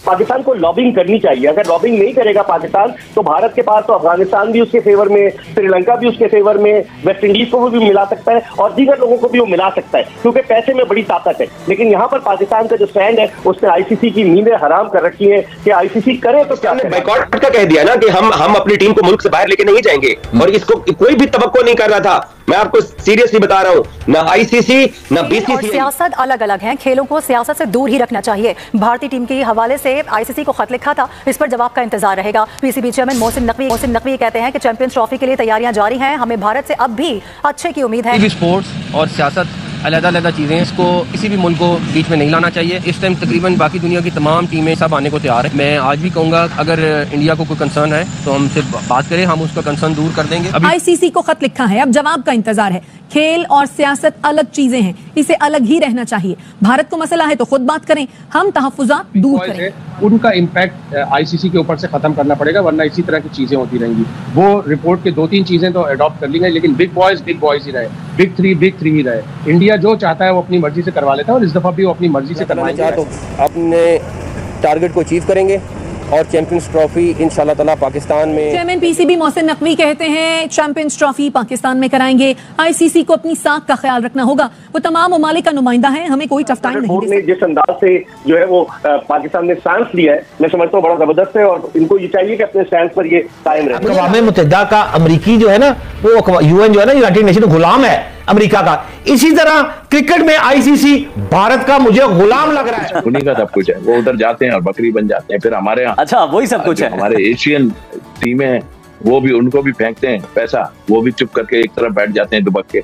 पाकिस्तान को लॉबिंग करनी चाहिए। अगर लॉबिंग नहीं करेगा पाकिस्तान तो भारत के पास तो अफगानिस्तान भी उसके फेवर में, श्रीलंका भी उसके फेवर में, वेस्ट इंडीज को भी मिला सकता है और दीगर लोगों को भी वो मिला सकता है, क्योंकि पैसे में बड़ी ताकत है। लेकिन यहाँ पर पाकिस्तान का जो स्टैंड है उसने आईसीसी की नींदें हराम कर रखी है कि आईसीसी करे तो क्या। बायकॉट का कह दिया ना कि हम अपनी टीम को मुल्क से बाहर लेके नहीं जाएंगे, और इसको कोई भी तवक्को नहीं कर रहा था। मैं आपको सीरियसली बता रहा हूं, ना आईसीसी ना बीसीसीआई। सियासत अलग अलग है, खेलों को सियासत से दूर ही रखना चाहिए। भारतीय टीम के हवाले से आईसीसी को खत लिखा था, इस पर जवाब का इंतजार रहेगा। पीसीबी चेयरमैन मोहसिन नकवी कहते हैं कि चैंपियंस ट्रॉफी के लिए तैयारियां जारी हैं, हमें भारत से अब भी अच्छे की उम्मीद है। स्पोर्ट्स और सियासत अलग-अलग चीजें, इसको किसी भी मुल्क को बीच में नहीं लाना चाहिए। इस टाइम तकरीबन बाकी दुनिया की तमाम टीमें सब आने को तैयार है। मैं आज भी कहूंगा अगर इंडिया को कोई कंसर्न है तो हमसे बात करें, हम उसका कंसर्न दूर कर देंगे। आईसीसी को खत लिखा है, अब जवाब का इंतजार है। खेल और सियासत अलग चीजें हैं, इसे अलग ही रहना चाहिए। भारत को मसला है तो खुद बात करें, हम तहफ्फुज़ात दूर करें। उनका इम्पैक्ट आईसीसी के ऊपर से खत्म करना पड़ेगा, वरना इसी तरह की चीजें होती रहेंगी। वो रिपोर्ट के 2-3 चीजें तो अडॉप्ट कर ली गई, लेकिन बिग बॉयज ही रहे, बिग थ्री ही रहे। इंडिया जो चाहता है वो अपनी मर्जी से करवा लेता है और इस दफा भी वो अपनी मर्जी से करवाएंगे। तो अपने टारगेट को अचीव करेंगे और चैंपियंस ट्रॉफी इंशाल्लाह ताला पाकिस्तान में। चेयरमैन पीसीबी मोहसिन नकवी कहते हैं चैंपियंस ट्रॉफी पाकिस्तान में कराएंगे। आईसीसी को अपनी साख का ख्याल रखना होगा, वो तमाम ममालिक का नुमाइंदा है, हमें कोई टफ टाइम नहीं दे। जिस अंदाज से जो है वो पाकिस्तान ने स्टैंड लिया है, मैं समझता हूँ बड़ा जबरदस्त है और इनको ये चाहिए कि अपने स्टैंड पर ये कायम रहे। अक़वाम मुत्तहिदा का अमरीकी जो है ना, वो यूएन जो है ना, यूनाइटेड नेशन गुलाम है अमेरिका का। इसी तरह क्रिकेट में आईसीसी भारत का मुझे गुलाम लग रहा है। उन्हीं का सब कुछ है, वो उधर जाते हैं और बकरी बन जाते हैं, फिर हमारे यहाँ अच्छा वही सब कुछ है। हमारे एशियन टीमें वो भी उनको भी फेंकते हैं पैसा, वो भी चुप करके एक तरफ बैठ जाते हैं दुबक के।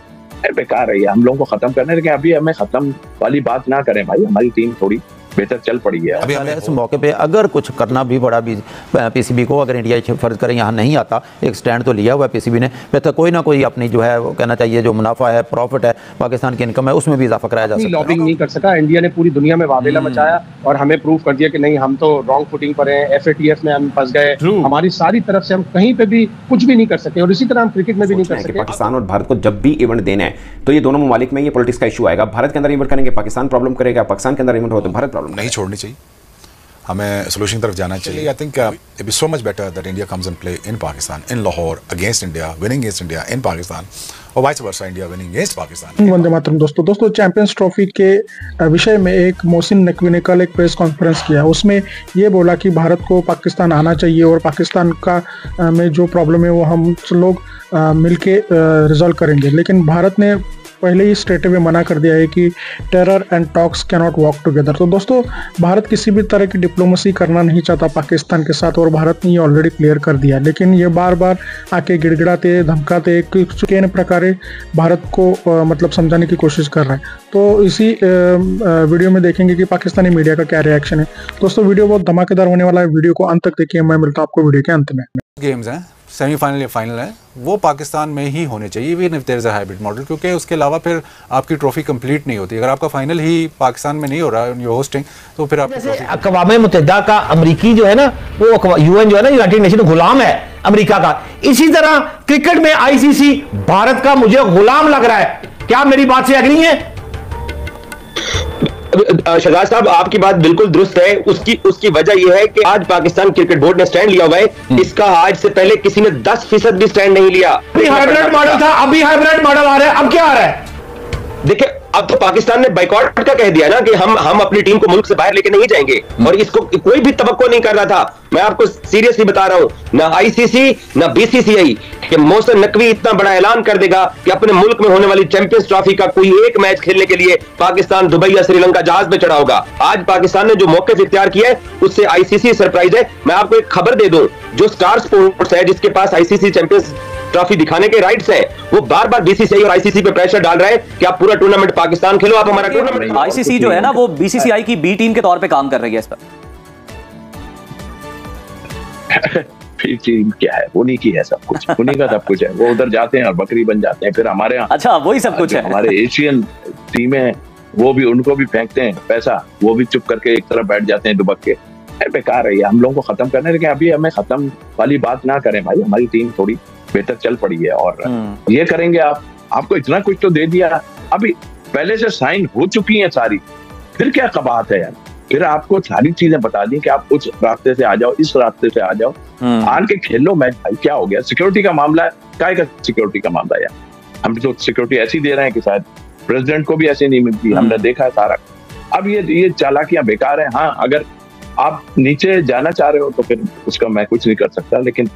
बेकार है ये, हम लोगों को खत्म करने, लेकिन अभी हमें खत्म वाली बात ना करें भाई, हमारी टीम थोड़ी बेहतर चल पड़ी है। अभी हमें इस मौके पे अगर कुछ करना भी पड़ा भी पीसीबी को, अगर इंडिया फर्ज करें यहाँ नहीं आता, एक स्टैंड तो लिया हुआ है पीसीबी ने, बेहतर कोई ना कोई अपनी जो है वो कहना चाहिए जो मुनाफा है, प्रॉफिट है, पाकिस्तान की इनकम है, उसमें भी इजाफा कराया जा सकता है। लॉबिंग नहीं कर सका, इंडिया ने पूरी दुनिया में वावेला मचाया और हमें प्रूव कर दिया कि नहीं, हम तो रॉन्ग फुटिंग पर हैं, FATF में हम फंस गए, हमारी सारी तरफ से हम कहीं पे भी कुछ भी नहीं कर सके, और इसी तरह हम क्रिकेट में भी नहीं कर सके। पाकिस्तान और भारत को जब भी इवेंट देना है तो ये दोनों ममालिक में ये पॉलिटिक्स का इशू आएगा। भारत के अंदर इवेंट करेंगे, पाकिस्तान प्रॉब्लम करेगा, पाकिस्तान के अंदर इवेंट हो तो भारत प्रॉब्लम नहीं छोड़नी चाहिए, हमें सोल्यूशन की तरफ जाना चाहिए। I think it be so much better that India comes and play in Pakistan, in Lahore against India, winning against India in Pakistan, और vice versa India winning against Pakistan. Vande Mataram. दोस्तों चैंपियंस ट्रॉफी के विषय में एक मोहसिन नकवी ने कल एक प्रेस कॉन्फ्रेंस किया, उसमें ये बोला कि भारत को पाकिस्तान आना चाहिए और पाकिस्तान का में जो प्रॉब्लम है वो हम लोग मिलके रिजॉल्व करेंगे। लेकिन भारत ने पहले ही स्ट्रेट अवे मना कर दिया है कि terror and talks can not walk together. तो दोस्तों भारत किसी भी तरह की डिप्लोमेसी करना नहीं चाहता पाकिस्तान के साथ, और भारत ने ये ऑलरेडी क्लियर कर दिया, लेकिन ये बार बार आके गिड़गिड़ाते धमकाते किन प्रकारे भारत को मतलब समझाने की कोशिश कर रहा है। तो इसी वीडियो में देखेंगे कि पाकिस्तानी मीडिया का क्या रिएक्शन है। दोस्तों वीडियो बहुत धमाकेदार होने वाला है, वीडियो को अंत तक देखिए। मैं मिलता हूँ आपको वीडियो के अंत में। गेम्स हैं, सेमीफाइनल या फाइनल है, वो पाकिस्तान में ही होने चाहिए, even if there is a hybrid model, क्योंकि उसके अलावा फिर आपकी ट्रॉफी कंप्लीट नहीं होती। अगर आपका फाइनल ही पाकिस्तान में नहीं हो रहा है, होस्टिंग, तो फिर आप अक़वाम मुत्तहिदा का अमरीकी जो है ना, वो यूएन जो है ना, यूनाइटेड नेशन गुलाम है अमेरिका का। इसी तरह क्रिकेट में आईसीसी भारत का मुझे गुलाम लग रहा है। क्या मेरी बात से एग्री है? शहजाद साहब आपकी बात बिल्कुल दुरुस्त है। उसकी वजह यह है कि आज पाकिस्तान क्रिकेट बोर्ड ने स्टैंड लिया हुआ है, इसका आज से पहले किसी ने 10% भी स्टैंड नहीं लिया। अभी हाइब्रिड मॉडल था, अभी हाइब्रिड मॉडल आ रहा है, अब क्या आ रहा है? देखिए अब तो पाकिस्तान ने बायकॉट का कह दिया ना कि हम अपनी टीम को मुल्क से बाहर लेके नहीं जाएंगे, और इसको कोई भी तवक्को नहीं कर रहा था। मैं आपको सीरियसली बता रहा हूं, ना आईसीसी ना बीसीसीआई कि मोहसिन नकवी इतना बड़ा ऐलान कर देगा कि अपने मुल्क में होने वाली चैंपियंस ट्रॉफी का कोई एक मैच खेलने के लिए पाकिस्तान दुबई या श्रीलंका जहाज पे चढ़ा होगा। आज पाकिस्तान ने जो मौके इख्तियार किया है उससे आईसीसी सरप्राइज है। मैं आपको एक खबर दे दूं, जो स्टार स्पोर्ट्स है जिसके पास आईसीसी चैंपियंस ट्रॉफी दिखाने के राइट्स है, वो बार बार बीसीसीआई और आईसीसी पे प्रेशर डाल रहा है कि आप पूरा टूर्नामेंट पाकिस्तान खेलो, आप हमारा टूर्नामेंट। आईसीसी जो है ना वो बीसीसीआई की बी टीम के तौर पे काम कर रही है इस पर। फिर टीम क्या है, उन्हीं की है सब कुछ, उन्हीं का सब कुछ है, वो उधर जाते हैं और बकरी बन जाते हैं, फिर हमारे यहाँ अच्छा वही सब कुछ है। हमारे एशियन टीमें वो भी उनको भी फेंकते हैं पैसा, वो भी चुप करके एक तरफ बैठ जाते हैं दुबक के। बेकार है ये, हम लोगों को खत्म करने, लेकिन अभी हमें खत्म वाली बात ना करें भाई, हमारी टीम थोड़ी बेहतर चल पड़ी है और ये करेंगे। आपको इतना कुछ तो दे दिया, अभी पहले से साइन हो चुकी है सारी, फिर क्या कबात है यार। फिर आपको सारी चीजें बता दी कि आप उस रास्ते से आ जाओ, इस रास्ते से आ जाओ, आन के खेलो मैच। भाई क्या हो गया? सिक्योरिटी का मामला है, काय का सिक्योरिटी का मामला है? हम तो सिक्योरिटी ऐसी दे रहे हैं कि शायद प्रेसिडेंट को भी ऐसी नहीं मिलती, हमने देखा है सारा। अब ये चालाकियां बेकार है। हाँ, अगर आप नीचे जाना चाह रहे हो तो फिर उसका मैं कुछ नहीं कर सकता, लेकिन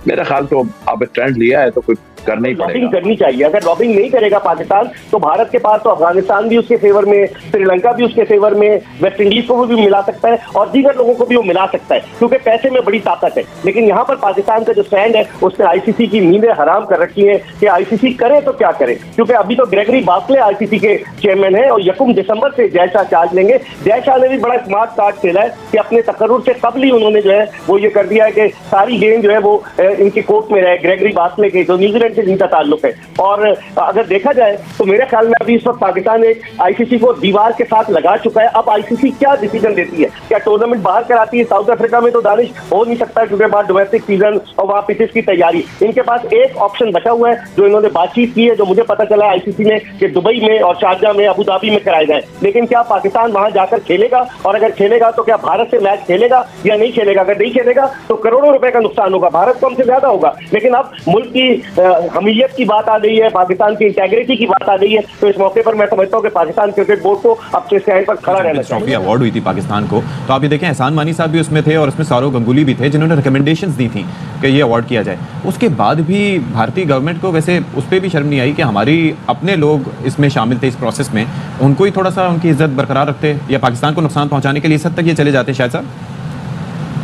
मेरा ख्याल तो आप ट्रेंड लिया है तो कुछ करना ही पड़ेगा। लॉबिंग करनी चाहिए। अगर लॉबिंग नहीं करेगा पाकिस्तान तो भारत के पास तो अफगानिस्तान भी उसके फेवर में, श्रीलंका भी उसके फेवर में, वेस्ट इंडीज को भी मिला सकता है और दीगर लोगों को भी वो मिला सकता है, क्योंकि पैसे में बड़ी ताकत है। लेकिन यहाँ पर पाकिस्तान का जो स्टैंड है उसने आईसीसी की नींदें हराम कर रखी है कि आईसीसी करे तो क्या करे, क्योंकि अभी तो ग्रेगरी बास्ले आईसीसी के चेयरमैन है और 1 दिसंबर से जय शाह चार्ज लेंगे। जय शाह ने भी बड़ा स्मार्ट कार्ड खेला है कि अपने तकर्रुर से कबल ही उन्होंने जो है वो ये कर दिया है कि सारी गेंद जो है वो इनके कोर्ट में रहे, ग्रेगरी बास्ले के, जो न्यूजीलैंड से जिनका ताल्लुक है। और अगर देखा जाए तो मेरे ख्याल में अभी इस वक्त पाकिस्तान एक आईसीसी को दीवार के साथ लगा चुका है। अब आईसीसी क्या डिसीजन देती है? क्या टूर्नामेंट बाहर कराती है? साउथ अफ्रीका में तो दानिश हो नहीं सकता क्योंकि बाद डोमेस्टिक सीजन और वहां पिचेस की तैयारी। इनके पास एक ऑप्शन बचा हुआ है जो इन्होंने बातचीत की है, जो मुझे पता चला आईसीसी में कि दुबई में और शारजा में, अबू धाबी में कराए जाए। लेकिन क्या पाकिस्तान वहां जाकर खेलेगा? और अगर खेलेगा तो क्या भारत से मैच खेलेगा या नहीं खेलेगा? अगर नहीं खेलेगा तो करोड़ों रुपए का नुकसान होगा, भारत को हमसे ज्यादा होगा। लेकिन अब मुल्क की हमीयत की बात आ गई है, पाकिस्तान की इंटेग्रिटी की बात आ गई है, तो इस मौके पर मैं समझता हूं कि पाकिस्तान क्रिकेट बोर्ड को अपने स्टैंड पर खड़ा रहना चाहिए। ट्रॉफी अवार्ड हुई थी पाकिस्तान को, तो आप ये देखें एहसान मानी साहब भी उसमें थे और उसमें सौरव गंगुली भी थे जिन्होंने रिकमेंडेशंस दी थी कि ये अवार्ड किया जाए। उसके बाद भी भारतीय गवर्नमेंट को वैसे उस पर भी शर्म नहीं आई कि हमारी अपने लोग इसमें शामिल थे इस प्रोसेस में, उनको ही थोड़ा सा उनकी इज्जत बरकरार रखते या पाकिस्तान को नुकसान पहुंचाने के लिए इस हद तक ये चले जाते शायद साहब?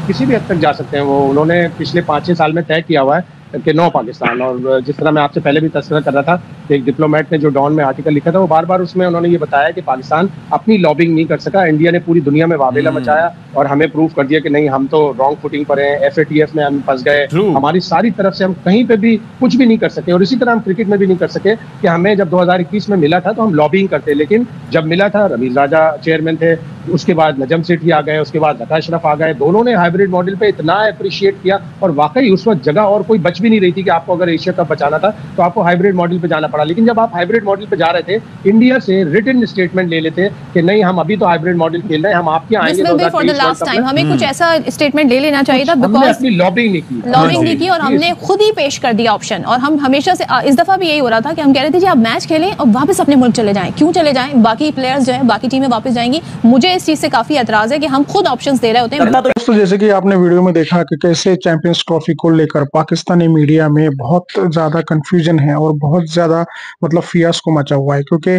किसी भी हद तक जा सकते हैं वो। उन्होंने पिछले 5-6 साल में तय किया हुआ है कि नो पाकिस्तान। और जिस तरह मैं आपसे पहले भी तस्वीर कर रहा था कि एक डिप्लोमेट ने जो डॉन में आर्टिकल लिखा था, वो बार बार उसमें उन्होंने ये बताया कि पाकिस्तान अपनी लॉबिंग नहीं कर सका, इंडिया ने पूरी दुनिया में वावेला मचाया और हमें प्रूव कर दिया कि नहीं, हम तो रॉन्ग फुटिंग पर हैं, FATF में हम फंस गए, हमारी सारी तरफ से हम कहीं पे भी कुछ भी नहीं कर सके। और इसी तरह हम क्रिकेट में भी नहीं कर सके कि हमें जब 2021 में मिला था तो हम लॉबिंग करते, लेकिन जब मिला था रमीज राजा चेयरमैन थे, उसके बाद नजम सेठी आ गए, उसके बाद लता अशरफ आ गए, दोनों ने हाइब्रिड मॉडल पे इतना अप्रिशिएट किया और वाकई उस वक्त जगह और कोई बच भी नहीं रही थी कि आपको अगर एशिया कप बचाना था तो आपको हाइब्रिड मॉडल पे जाना पड़ा। लेकिन जब आप हाइब्रिड मॉडल पे जा रहे थे, इंडिया से रिटन स्टेटमेंट ले लेते कि नहीं, हम अभी तो हाइब्रिड मॉडल खेल रहे हैं, हम आपके आएंगे हमें कुछ ऐसा स्टेटमेंट ले लेना चाहिए था, बिकॉज अपनी लॉबिंग नहीं की और हमने खुद ही पेश कर दिया ऑप्शन। और हम हमेशा से इस दफा भी यही हो रहा था कि हम कह रहे थे जी आप मैच खेलें और वापस अपने मुल्क चले जाएं। क्यों चले जाएं? बाकी प्लेयर्स जो है, बाकी टीमें वापस जाएंगी। मुझे इस चीज से काफी एतराज है कि हम खुद ऑप्शंस दे रहे होते हैं। दोस्तों, जैसे कि आपने वीडियो में देखा कि कैसे चैंपियंस ट्रॉफी को लेकर पाकिस्तानी मीडिया में बहुत ज्यादा कंफ्यूजन है और बहुत ज्यादा मतलब फियास्को मचा हुआ है, क्योंकि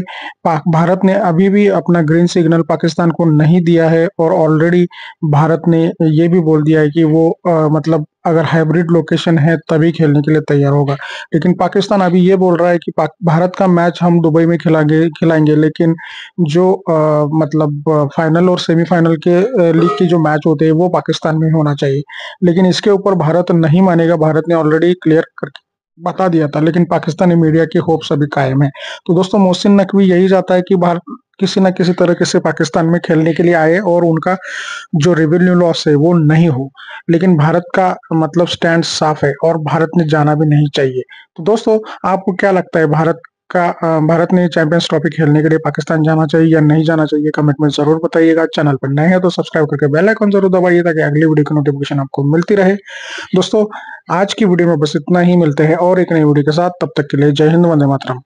भारत ने अभी भी अपना ग्रीन सिग्नल पाकिस्तान को नहीं दिया है और ऑलरेडी भारत ने ये भी बोल दिया है कि वो मतलब अगर हाइब्रिड लोकेशन है तभी खेलने के लिए तैयार होगा। लेकिन पाकिस्तान अभी ये बोल रहा है कि भारत का मैच हम दुबई में खिलाएंगे, लेकिन जो मतलब फाइनल और सेमीफाइनल के लीग की जो मैच होते हैं वो पाकिस्तान में होना चाहिए। लेकिन इसके ऊपर भारत नहीं मानेगा, भारत ने ऑलरेडी क्लियर करके बता दिया था, लेकिन पाकिस्तानी मीडिया की होप्स अभी कायम है। तो दोस्तों, मोहसिन नकवी यही चाहता है कि भारत किसी न किसी तरीके से पाकिस्तान में खेलने के लिए आए और उनका जो रेवेन्यू लॉस है वो नहीं हो। लेकिन भारत का मतलब स्टैंड साफ है और भारत ने जाना भी नहीं चाहिए। तो दोस्तों, आपको क्या लगता है, भारत ने चैंपियंस ट्रॉफी खेलने के लिए पाकिस्तान जाना चाहिए या नहीं जाना चाहिए? कमेंट में जरूर बताइएगा। चैनल पर नए हैं तो सब्सक्राइब करके बेल आइकन जरूर दबाइए ताकि अगली वीडियो की नोटिफिकेशन आपको मिलती रहे। दोस्तों, आज की वीडियो में बस इतना ही। मिलते हैं और एक नई वीडियो के साथ, तब तक के लिए जय हिंद, वंदे मातरम।